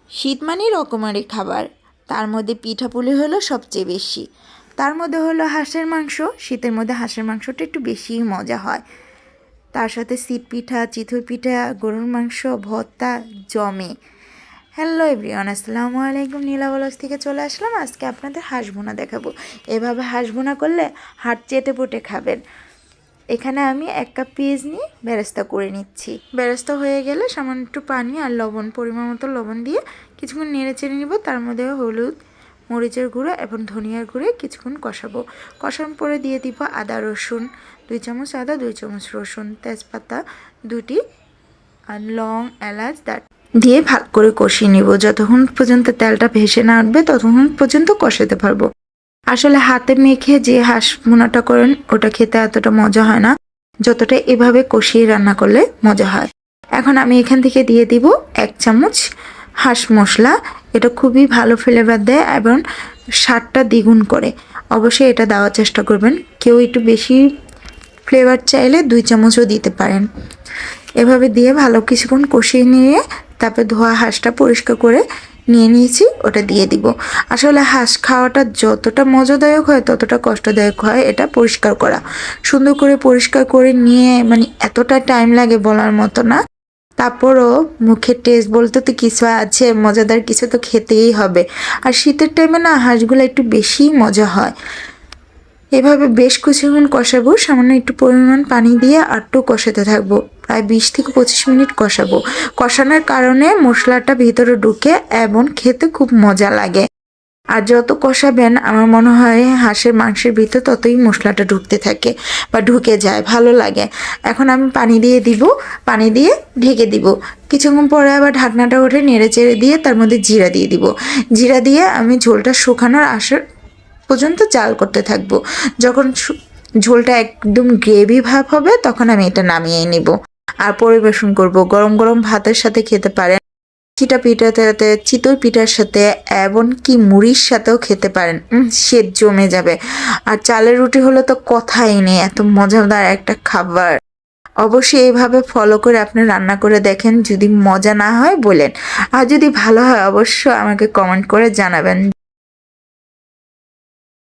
শীত মানে রকমারি খাবার, তার মধ্যে পিঠাপুলি হলো সবচেয়ে বেশি। তার মধ্যে হলো হাঁসের মাংস। শীতের মধ্যে হাঁসের মাংসটা একটু বেশিই মজা হয়। তার সাথে সিট পিঠা, চিতই পিঠা, গরুর মাংস, ভর্তা জমে। হ্যালো এভরিওয়ান, আসসালামু আলাইকুম। নীলা ব্লগস থেকে চলে আসলাম। আজকে আপনাদের হাঁস ভুনা দেখাবো। এভাবে হাঁস ভুনা করলে হাত চেটে পুটে খাবেন। এখানে আমি 1 কাপ পেঁয়াজ নিয়ে বেরেস্তা করে নিচ্ছি। বেরেস্তা হয়ে গেলে সামান্য একটু পানি আর লবণ, পরিমাণ মতো লবণ দিয়ে কিছুক্ষণ নেড়ে চেড়ে নিব। তার মধ্যে হলুদ, মরিচের গুঁড়ো এবং ধনিয়ার গুঁড়ো কিছুক্ষণ কষাবো। কষানোর পরে দিয়ে দিব আদা রসুন, 2 চামচ আদা, 2 চামচ রসুন, তেজপাতা 2টি আর লং, এলাচ দিয়ে ভালো করে কষিয়ে নিব। যতক্ষণ পর্যন্ত তেলটা ভেসে না উঠবে ততক্ষণ পর্যন্ত কষাতে পারবো। আসলে হাতে মেখে যে হাঁস ভুনাটা করেন ওটা খেতে এতটা মজা হয় না, যতটা এভাবে কষিয়ে রান্না করলে মজা হয়। এখন আমি এখান থেকে দিয়ে দিব 1 চামচ হাঁস মশলা। এটা খুবই ভালো ফ্লেভার দেয় এবং স্বাদটা দ্বিগুণ করে। অবশ্যই এটা দেওয়ার চেষ্টা করবেন। কেউ একটু বেশি ফ্লেভার চাইলে 2 চামচও দিতে পারেন। এভাবে দিয়ে ভালো কিছুক্ষণ কষিয়ে নিয়ে তারপর ধোয়া হাঁসটা পরিষ্কার করে নিয়ে নিয়েছি, ওটা দিয়ে দিব। আসলে হাঁস খাওয়াটা যতটা মজাদায়ক হয় ততটা কষ্টদায়ক হয় এটা পরিষ্কার করা। সুন্দর করে পরিষ্কার করে নিয়ে এতটা টাইম লাগে বলার মতো না। তারপরও মুখের টেস্ট বলতে তো কিছু আছে, মজাদার কিছু তো খেতেই হবে। আর শীতের টাইমে না হাঁসগুলো একটু বেশিই মজা হয়। এভাবে বেশ কিছুক্ষণ কষাবো। সামান্য একটু পরিমাণ পানি দিয়ে আরটু কষাতে থাকবো। প্রায় 20 থেকে 25 মিনিট কষাবো। কষানোর কারণে মশলাটা ভিতরে ঢুকে এবং খেতে খুব মজা লাগে। আর যত কষাবেন আমার মনে হয় হাঁসের মাংসের ভিতর ততই মশলাটা ঢুকতে থাকে বা ঢুকে যায়, ভালো লাগে। এখন আমি পানি দিয়ে দিব, পানি দিয়ে ঢেকে দিব। কিছুক্ষণ পরে আবার ঢাকনাটা উঠে নেড়ে চেড়ে দিয়ে তার মধ্যে জিরা দিয়ে দিব। জিরা দিয়ে আমি ঝোলটা শুকানোর পর্যন্ত জাল করতে থাকবো। যখন ঝোলটা একদম গ্রেভি ভাব হবে তখন আমি এটা নামিয়ে নিব আর পরিবেশন করব। গরম গরম ভাতের সাথে খেতে পারেন, চিটা পিঠাতে, চিতই পিঠার সাথে, এমনকি মুড়ির সাথেও খেতে পারেন। সে জমে যাবে। আর চালের রুটি হলে তো কথাই নেই, এত মজাদার একটা খাবার। অবশ্যই এইভাবে ফলো করে আপনি রান্না করে দেখেন। যদি মজা না হয় বলেন, আর যদি ভালো হয় অবশ্যই আমাকে কমেন্ট করে জানাবেন।